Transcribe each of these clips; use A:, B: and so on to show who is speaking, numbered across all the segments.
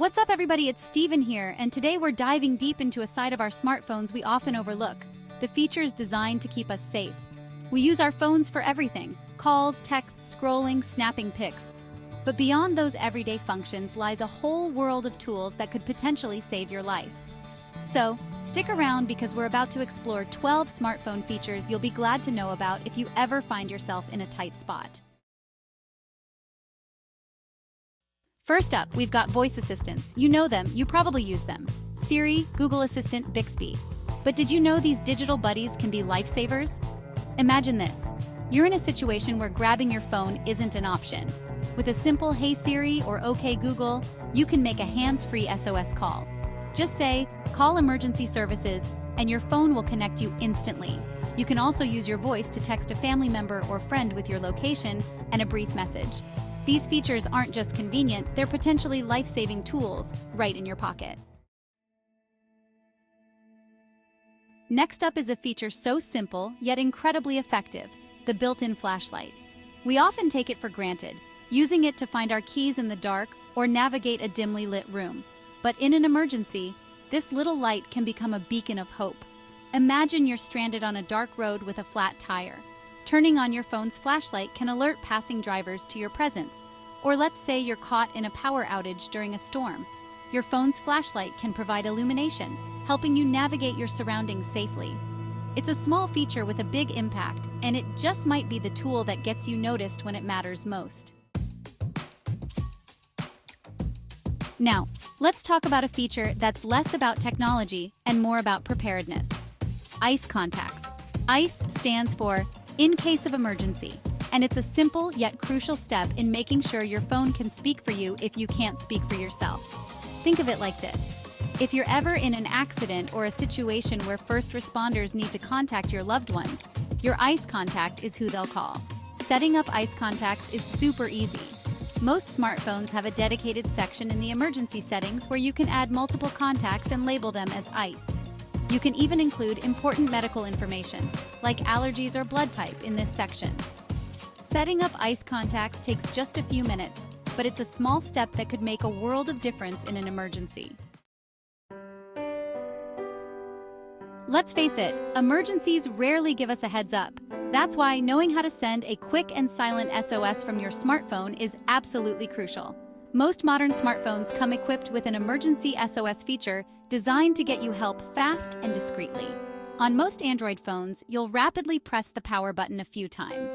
A: What's up, everybody? It's Steven here, and today we're diving deep into a side of our smartphones we often overlook, the features designed to keep us safe. We use our phones for everything: calls, texts, scrolling, snapping pics. But beyond those everyday functions lies a whole world of tools that could potentially save your life. So, stick around because we're about to explore 12 smartphone features you'll be glad to know about if you ever find yourself in a tight spot. First up, we've got voice assistants. You know them, you probably use them. Siri, Google Assistant, Bixby. But did you know these digital buddies can be lifesavers? Imagine this. You're in a situation where grabbing your phone isn't an option. With a simple "Hey Siri" or "OK Google," you can make a hands-free SOS call. Just say, "Call emergency services," and your phone will connect you instantly. You can also use your voice to text a family member or friend with your location and a brief message. These features aren't just convenient, they're potentially life-saving tools right in your pocket. Next up is a feature so simple, yet incredibly effective: the built-in flashlight. We often take it for granted, using it to find our keys in the dark or navigate a dimly lit room. But in an emergency, this little light can become a beacon of hope. Imagine you're stranded on a dark road with a flat tire. Turning on your phone's flashlight can alert passing drivers to your presence. Or let's say you're caught in a power outage during a storm. Your phone's flashlight can provide illumination, helping you navigate your surroundings safely. It's a small feature with a big impact, and it just might be the tool that gets you noticed when it matters most. Now, let's talk about a feature that's less about technology and more about preparedness. ICE contacts. ICE stands for In Case of Emergency, and it's a simple yet crucial step in making sure your phone can speak for you if you can't speak for yourself. Think of it like this. If you're ever in an accident or a situation where first responders need to contact your loved ones, your ICE contact is who they'll call. Setting up ICE contacts is super easy. Most smartphones have a dedicated section in the emergency settings where you can add multiple contacts and label them as ICE. You can even include important medical information, like allergies or blood type, in this section. Setting up ICE contacts takes just a few minutes, but it's a small step that could make a world of difference in an emergency. Let's face it, emergencies rarely give us a heads up. That's why knowing how to send a quick and silent SOS from your smartphone is absolutely crucial. Most modern smartphones come equipped with an emergency SOS feature designed to get you help fast and discreetly. On most Android phones, you'll rapidly press the power button a few times.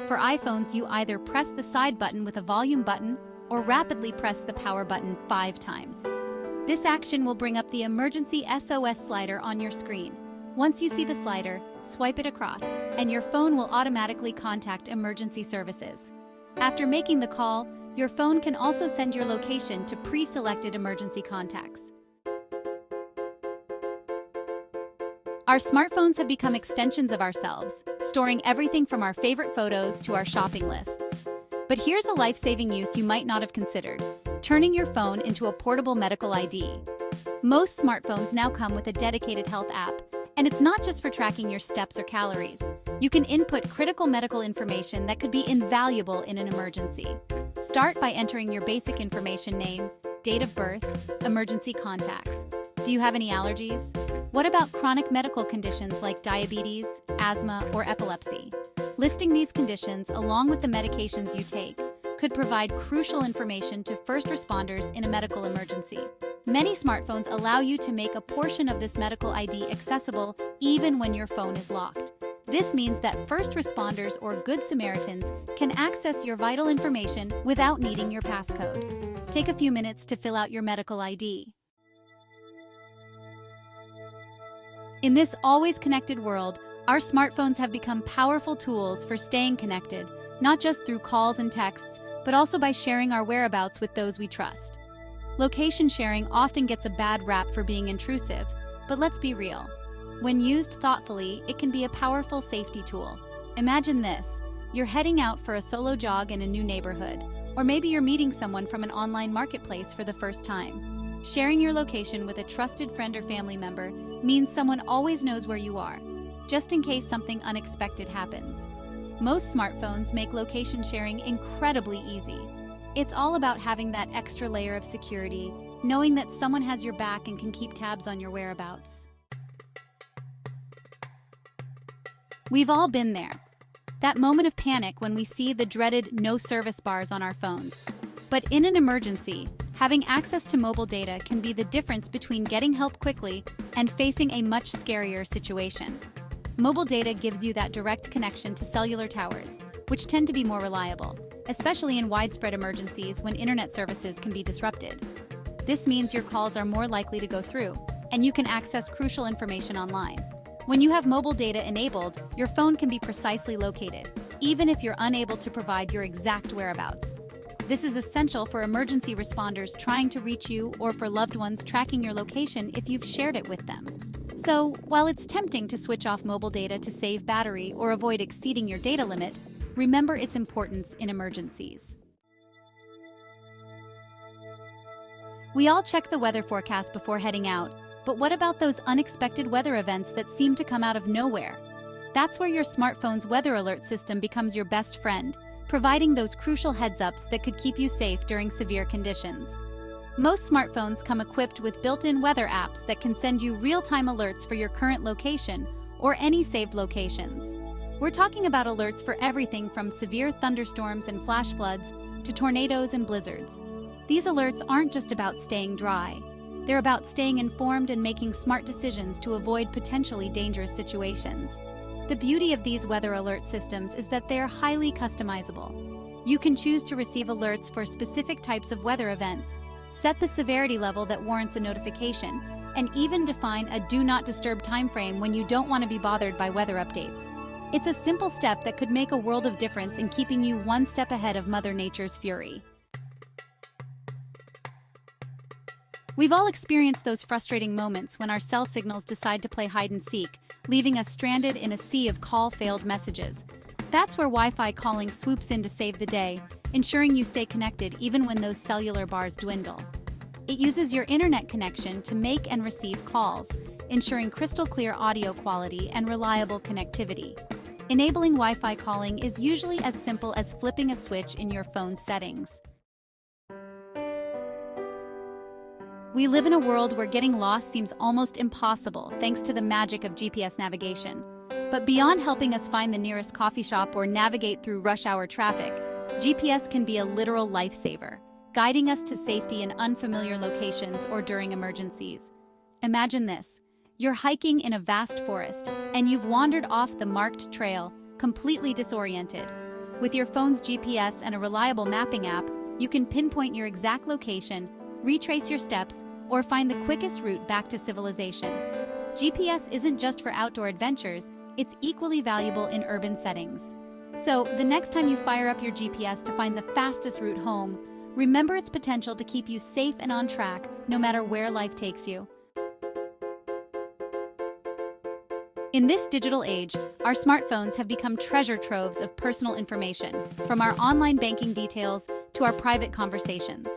A: For iPhones, you either press the side button with a volume button or rapidly press the power button 5 times. This action will bring up the emergency SOS slider on your screen. Once you see the slider, swipe it across, and your phone will automatically contact emergency services. After making the call, your phone can also send your location to pre-selected emergency contacts. Our smartphones have become extensions of ourselves, storing everything from our favorite photos to our shopping lists. But here's a life-saving use you might not have considered: turning your phone into a portable medical ID. Most smartphones now come with a dedicated health app, and it's not just for tracking your steps or calories. You can input critical medical information that could be invaluable in an emergency. Start by entering your basic information: name, date of birth, emergency contacts. Do you have any allergies? What about chronic medical conditions like diabetes, asthma, or epilepsy? Listing these conditions along with the medications you take could provide crucial information to first responders in a medical emergency. Many smartphones allow you to make a portion of this medical ID accessible even when your phone is locked. This means that first responders or Good Samaritans can access your vital information without needing your passcode. Take a few minutes to fill out your medical ID. In this always connected world, our smartphones have become powerful tools for staying connected, not just through calls and texts, but also by sharing our whereabouts with those we trust. Location sharing often gets a bad rap for being intrusive, but let's be real. When used thoughtfully, it can be a powerful safety tool. Imagine this: you're heading out for a solo jog in a new neighborhood, or maybe you're meeting someone from an online marketplace for the first time. Sharing your location with a trusted friend or family member means someone always knows where you are, just in case something unexpected happens. Most smartphones make location sharing incredibly easy. It's all about having that extra layer of security, knowing that someone has your back and can keep tabs on your whereabouts. We've all been there. That moment of panic when we see the dreaded no service bars on our phones. But in an emergency, having access to mobile data can be the difference between getting help quickly and facing a much scarier situation. Mobile data gives you that direct connection to cellular towers, which tend to be more reliable, especially in widespread emergencies when internet services can be disrupted. This means your calls are more likely to go through, and you can access crucial information online. When you have mobile data enabled, your phone can be precisely located, even if you're unable to provide your exact whereabouts. This is essential for emergency responders trying to reach you or for loved ones tracking your location if you've shared it with them. So, while it's tempting to switch off mobile data to save battery or avoid exceeding your data limit, remember its importance in emergencies. We all check the weather forecast before heading out, but what about those unexpected weather events that seem to come out of nowhere? That's where your smartphone's weather alert system becomes your best friend, providing those crucial heads-ups that could keep you safe during severe conditions. Most smartphones come equipped with built-in weather apps that can send you real-time alerts for your current location or any saved locations. We're talking about alerts for everything from severe thunderstorms and flash floods to tornadoes and blizzards. These alerts aren't just about staying dry. They're about staying informed and making smart decisions to avoid potentially dangerous situations. The beauty of these weather alert systems is that they're highly customizable. You can choose to receive alerts for specific types of weather events, set the severity level that warrants a notification, and even define a do not disturb timeframe when you don't want to be bothered by weather updates. It's a simple step that could make a world of difference in keeping you one step ahead of Mother Nature's fury. We've all experienced those frustrating moments when our cell signals decide to play hide and seek, leaving us stranded in a sea of call-failed messages. That's where Wi-Fi calling swoops in to save the day, ensuring you stay connected even when those cellular bars dwindle. It uses your internet connection to make and receive calls, ensuring crystal clear audio quality and reliable connectivity. Enabling Wi-Fi calling is usually as simple as flipping a switch in your phone's settings. We live in a world where getting lost seems almost impossible thanks to the magic of GPS navigation. But beyond helping us find the nearest coffee shop or navigate through rush hour traffic, GPS can be a literal lifesaver, guiding us to safety in unfamiliar locations or during emergencies. Imagine this. You're hiking in a vast forest, and you've wandered off the marked trail, completely disoriented. With your phone's GPS and a reliable mapping app, you can pinpoint your exact location, retrace your steps, or find the quickest route back to civilization. GPS isn't just for outdoor adventures, it's equally valuable in urban settings. So, the next time you fire up your GPS to find the fastest route home, remember its potential to keep you safe and on track, no matter where life takes you. In this digital age, our smartphones have become treasure troves of personal information, from our online banking details to our private conversations.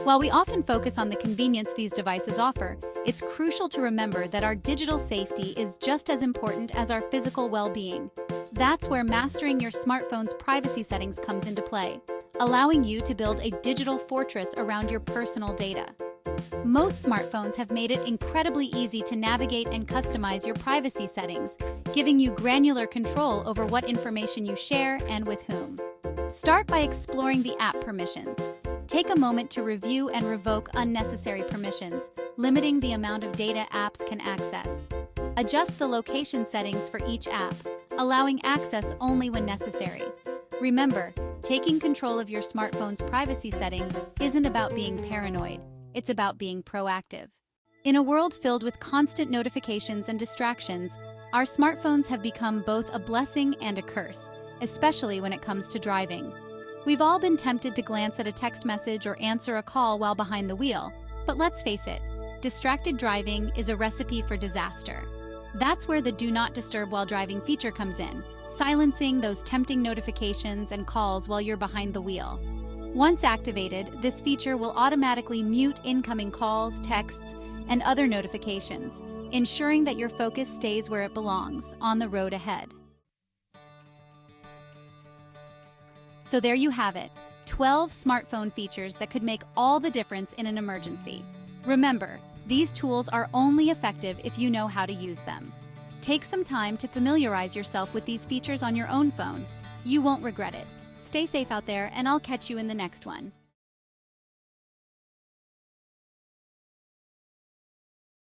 A: While we often focus on the convenience these devices offer, it's crucial to remember that our digital safety is just as important as our physical well-being. That's where mastering your smartphone's privacy settings comes into play, allowing you to build a digital fortress around your personal data. Most smartphones have made it incredibly easy to navigate and customize your privacy settings, giving you granular control over what information you share and with whom. Start by exploring the app permissions. Take a moment to review and revoke unnecessary permissions, limiting the amount of data apps can access. Adjust the location settings for each app, allowing access only when necessary. Remember, taking control of your smartphone's privacy settings isn't about being paranoid, it's about being proactive. In a world filled with constant notifications and distractions, our smartphones have become both a blessing and a curse, especially when it comes to driving. We've all been tempted to glance at a text message or answer a call while behind the wheel, but let's face it, distracted driving is a recipe for disaster. That's where the Do Not Disturb While Driving feature comes in, silencing those tempting notifications and calls while you're behind the wheel. Once activated, this feature will automatically mute incoming calls, texts, and other notifications, ensuring that your focus stays where it belongs, on the road ahead. So there you have it, 12 smartphone features that could make all the difference in an emergency. Remember, these tools are only effective if you know how to use them. Take some time to familiarize yourself with these features on your own phone. You won't regret it. Stay safe out there, and I'll catch you in the next one.